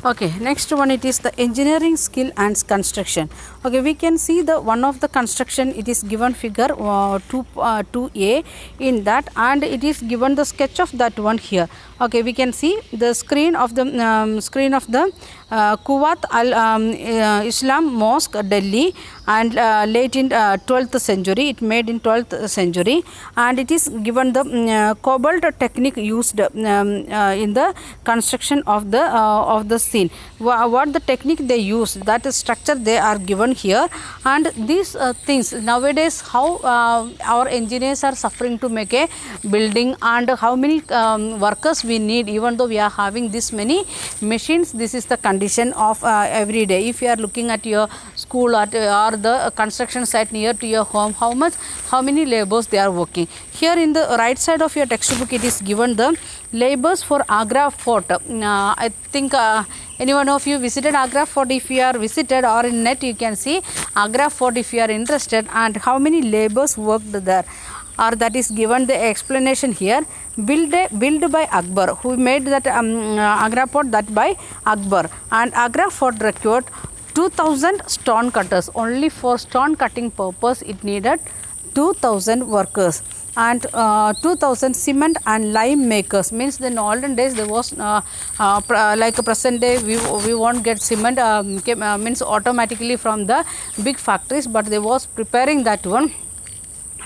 Okay, next one it is the engineering skill and construction. Okay, we can see the one of the construction, it is given figure 2a in that, and it is given the sketch of that one here. Okay, we can see the screen of the Kuwait Al Islam Mosque, Delhi, and late in 12th century, it made in 12th century, and it is given the cobalt technique used in the construction of the scene. What the technique they use, that is structure they are given here, and these things nowadays how our engineers are suffering to make a building, and how many workers we need, even though we are having this many machines. This is the condition of every day. If you are looking at your school or the construction site near to your home, how many laborers they are working. Here in the right side of your textbook, it is given the labors for Agra Fort. I think any one of you visited Agra Fort? If you are visited, or in net you can see Agra Fort if you are interested, and how many laborers worked there, or that is given the explanation here. Built by Akbar, who made that Agra Fort, that by Akbar, and Agra Fort required 2000 stone cutters. Only for stone cutting purpose it needed 2000 workers, and 2000 cement and lime makers. Means in olden days there was like present day we won't get cement means automatically from the big factories, but they was preparing that one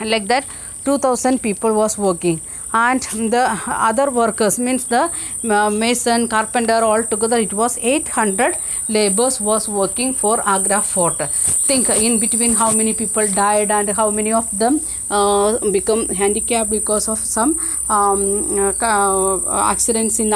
like that. 2000 people was working, and the other workers means the mason, carpenter, all together it was 800 laborers was working for Agra Fort. Think in between how many people died, and how many of them become handicapped because of some accidents in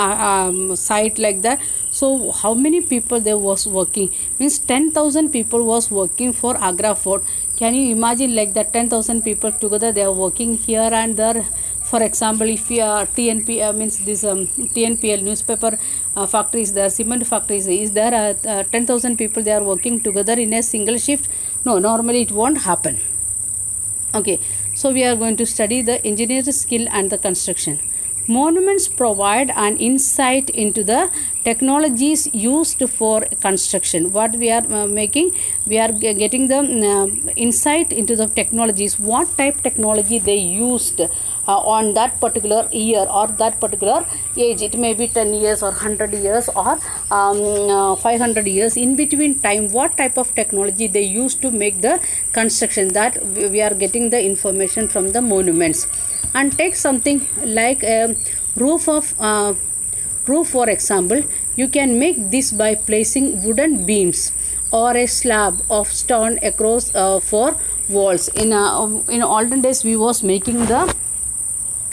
site like that. So how many people there was working, means 10,000 people was working for Agra Fort. Can you imagine like that? 10,000 people together, they are working here and there. For example, if you are TNP means this TNPL newspaper factories, there cement factories, is there 10,000 people they are working together in a single shift? No, normally it won't happen. Okay, so we are going to study the engineering skill and the construction. Monuments provide an insight into the technologies used for construction. What we are making, we are getting the insight into the technologies, what type technology they used on that particular year or that particular age. It may be 10 years or 100 years or 500 years. In between time, what type of technology they used to make the construction, that we are getting the information from the monuments. And take something like a roof for example, you can make this by placing wooden beams or a slab of stone across four walls. In olden days we was making the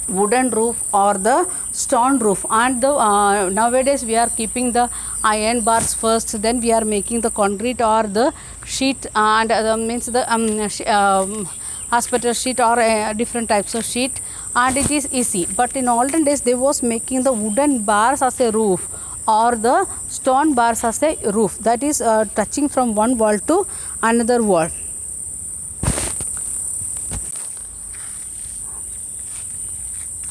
wooden roof or the stone roof, and the nowadays we are keeping the iron bars first, then we are making the concrete or the sheet, and means the hospital sheet or different types of sheet, and it is easy. But in olden days they was making the wooden bars as a roof or the stone bars as a roof, that is touching from one wall to another wall.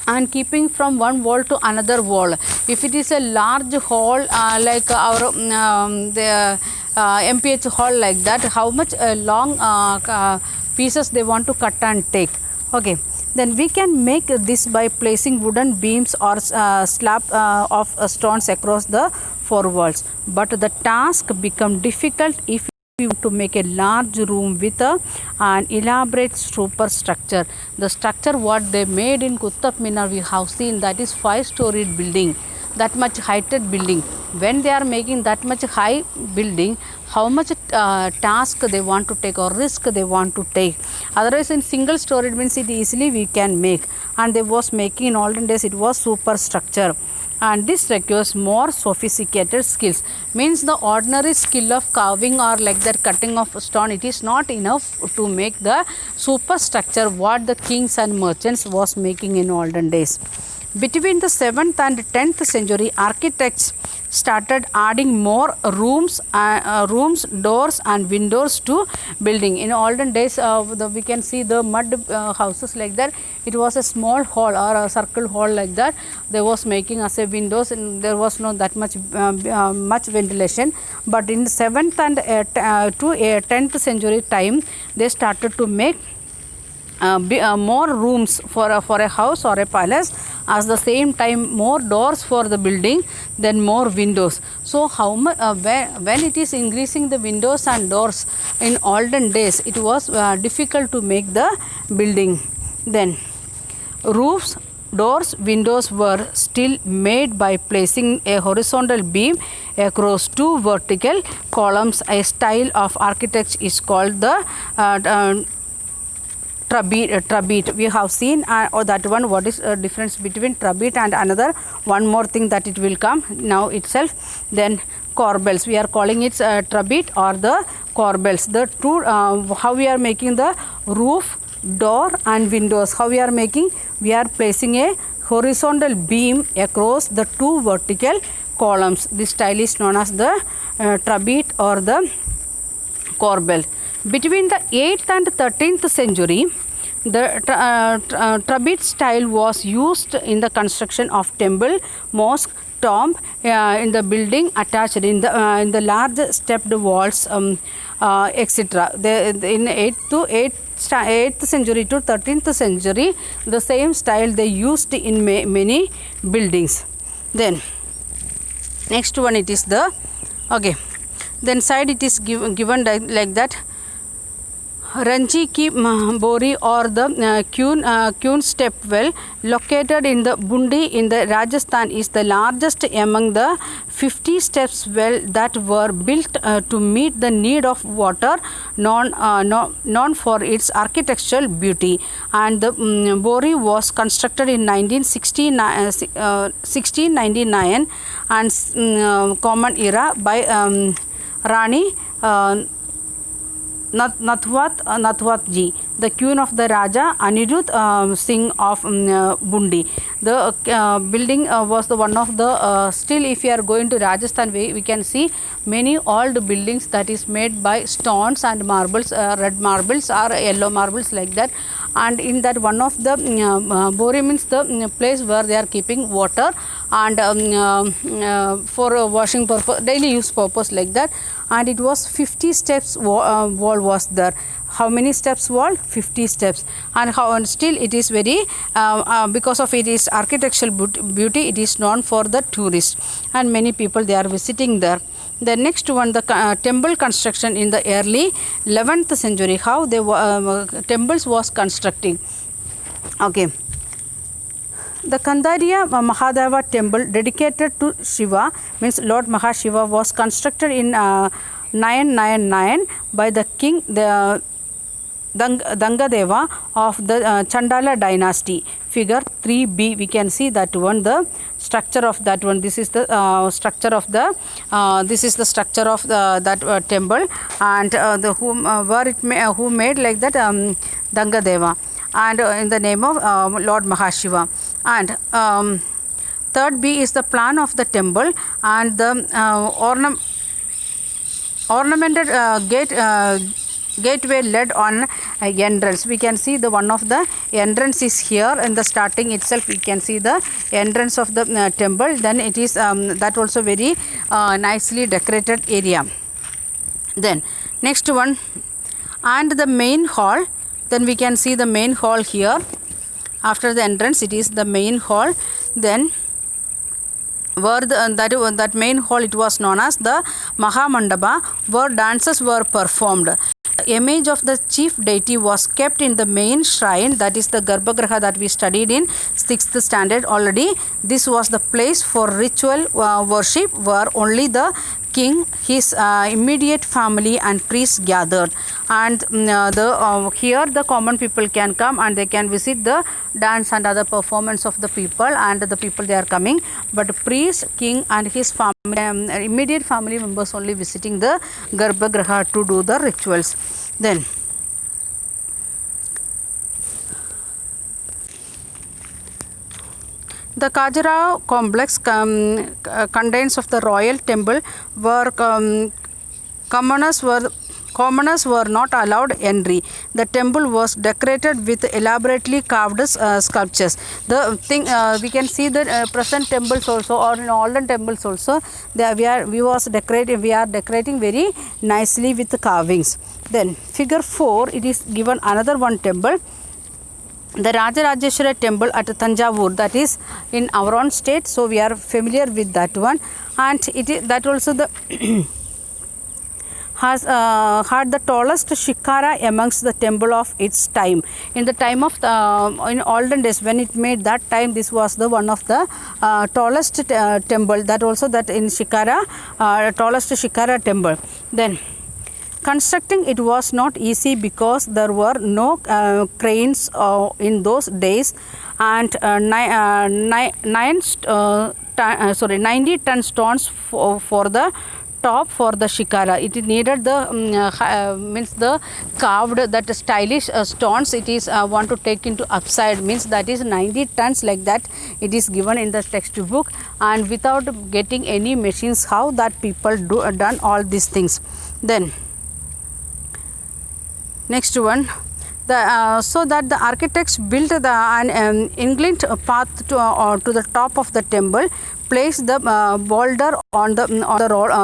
And keeping from one wall to another wall. If it is a large hall like our the MPH hall like that, how much long pieces they want to cut and take. Okay, then we can make this by placing wooden beams or slab of stones across the four walls. But the task become difficult if we want to make a large room with an elaborate superstructure. The structure what they made in Qutub Minar we have seen, that is 5-storied building, that much heighted building. When they are making that much high building, how much task they want to take or risk they want to take. Otherwise in single story it means it easily we can make, and they was making in olden days it was superstructure, and this requires more sophisticated skills. Means the ordinary skill of carving or like that cutting of stone, it is not enough to make the superstructure what the kings and merchants was making in olden days. Between the 7th and 10th century, architects started adding more rooms, doors and windows to building. In olden days, we can see the mud houses like that. It was a small hall or a circle hall like that. They was making as a windows, and there was not that much much ventilation. But in 7th and to 10th century time, they started to make more rooms for a house or a palace, at the same time more doors for the building, then more windows. So how much when it is increasing the windows and doors in olden days, it was difficult to make the building. Then roofs, doors, windows were still made by placing a horizontal beam across two vertical columns. A style of architecture is called the trabete. We have seen or that one, what is the difference between trabete and another one more thing that it will come now itself. Then corbels, we are calling it trabete or the corbels. The two how we are making the roof, door and windows, how we are making, we are placing a horizontal beam across the two vertical columns. This style is known as the trabete or the corbel. Between the 8th and 13th century, the trabete style was used in the construction of temple, mosque, tomb, in the building attached in the large stepped walls, etc. In 8th century to 13th century, the same style they used in many buildings. Then next one, it is the then side it is given like that. Ranchi Ki Bori or the Kyun step well located in the Bundi in the Rajasthan is the largest among the 50 steps well that were built to meet the need of water, known for its architectural beauty. And the Bori was constructed in 1699 and Common Era by Rani Nathwat ji, the queen of the Raja Anirudh Singh of Bundi. The building was the one of the still if you are going to Rajasthan, we can see many old buildings that is made by stones and marbles, red marbles or yellow marbles like that. And in that one of the Bori means the place where they are keeping water and for washing purpose, daily use purpose like that. And it was 50 steps wall was there. How many steps wall? 50 steps. And how, and still it is very because of its architectural beauty, it is known for the tourists and many people they are visiting there. The next one, the temple construction in the early 11th century, how the temples was constructing. The Kandariya Mahadeva temple dedicated to Shiva, means Lord Mahashiva, was constructed in 999 by the king Dangadeva of the Chandala dynasty. Figure 3b, we can see that one, the structure of that one. This is the structure of the that temple, and the who made like that Dangadeva, and in the name of Lord Mahashiva. And third B is the plan of the temple and the ornamented gateway led on entrance. We can see the one of the entrance is here in the starting itself. We can see the entrance of the temple. Then it is that also very nicely decorated area. Then next one, and the main hall. Then we can see the main hall here. After the entrance, it is the main hall. Then where that main hall, it was known as the Mahamandapa, where dances were performed. The image of the chief deity was kept in the main shrine, that is the Garbhagriha that we studied in 6th standard already. This was the place for ritual worship where only the king, his immediate family and priests gathered. And here the common people can come and they can visit the dance and other performance of the people, and the people they are coming. But priest, king and his family, immediate family members only visiting the Garbhagriha to do the rituals. Then The Khajuraho complex contains of the royal temple where commoners were not allowed entry. The temple was decorated with elaborately carved sculptures. The thing we can see the present temples also, or in olden temples also, we are decorating very nicely with carvings. Then figure 4, it is given another one temple, the Rajarajeshwara temple at Tanjavur, that is in our own state, so we are familiar with that one, and it is that also the has had the tallest shikara amongst the temple of its time. In the time of in olden days, when it made that time, this was the one of the tallest temple, that also that in shikara, tallest shikara temple. Then constructing it was not easy because there were no cranes in those days, and 90 ton stones for the top for the shikara. It needed the means the carved that stylish stones. It is want to take into upside, means that is 90 tons like that. It is given in the textbook, and without getting any machines, how that people done all these things. Then next one, so that the architects built an inclined path to the top of the temple, placed the boulder on the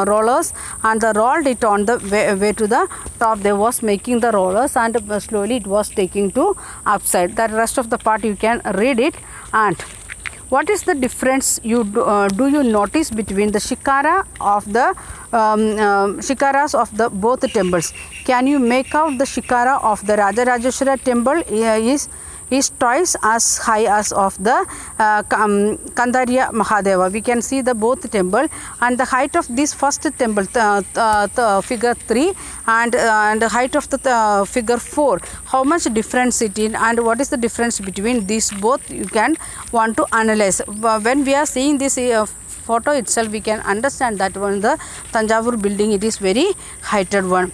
rollers, and rolled it on the way to the top. They was making the rollers, and slowly it was taking to upside. The rest of the part you can read it. And what is the difference do you notice between the shikara of the shikaras of the both temples? Can you make out the shikara of the Rajarajeshwara temple is twice as high as of the Kandariya Mahadeva. We can see the both temple, and the height of this first temple, figure 3, and the height of the figure 4. How much difference it in, and what is the difference between these both? You can want to analyze. When we are seeing this photo itself, we can understand that one, the Tanjavur building, it is very heighted one.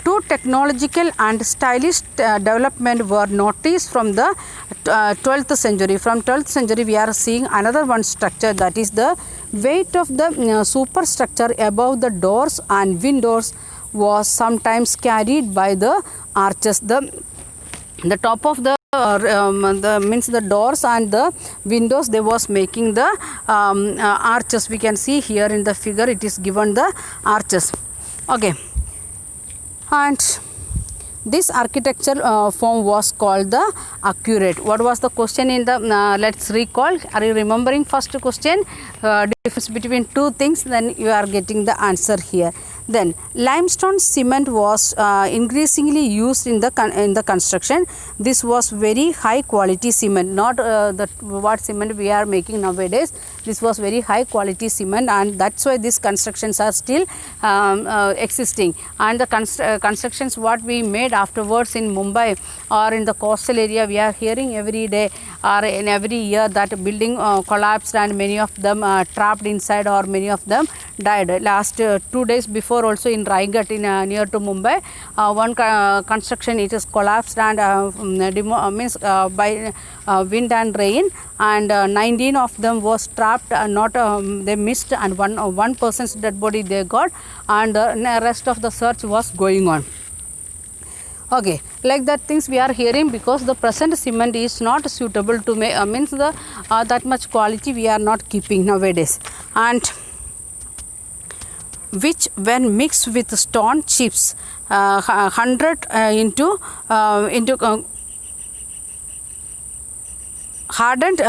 Two technological and stylish development were noticed from the 12th century. From 12th century, we are seeing another one structure, that is the weight of the superstructure above the doors and windows was sometimes carried by the arches. The top of the means the doors and the windows, they was making the arches. We can see here in the figure, it is given the arches. Okay. And this architecture form was called the accurate. What was the question in the let's recall? Are you remembering first question? Difference between two things, then you are getting the answer here. Then limestone cement was increasingly used in the construction. This was very high quality cement, not what cement we are making nowadays. This was very high quality cement, and that's why these constructions are still existing. And the constructions what we made afterwards in Mumbai or in the coastal area, we are hearing every day or in every year that building collapsed, and many of them trapped inside, or many of them died. Last 2 days before also in Raigat, near to Mumbai, one construction, it is collapsed and means by wind and rain, and 19 of them was trapped, not they missed, and one person's dead body they got, and the rest of the search was going on. Okay, like that things we are hearing, because the present cement is not suitable to make means the that much quality we are not keeping nowadays, and which when mixed with stone chips 100 into hardened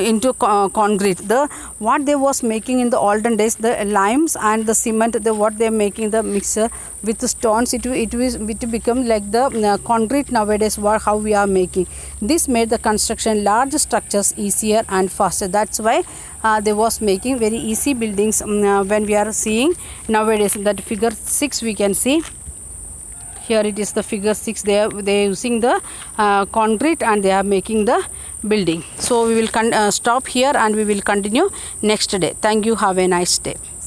into concrete. The what they was making in the olden days, the limes and the cement, what they are making the mixture with the stones, it become like the concrete nowadays, how we are making. This made the construction large structures easier and faster. That's why they was making very easy buildings. When we are seeing nowadays, that figure 6 we can see. Here it is the figure 6. They are using the concrete, and they are making the building. So we will stop here, and we will continue next day. Thank you. Have a nice day.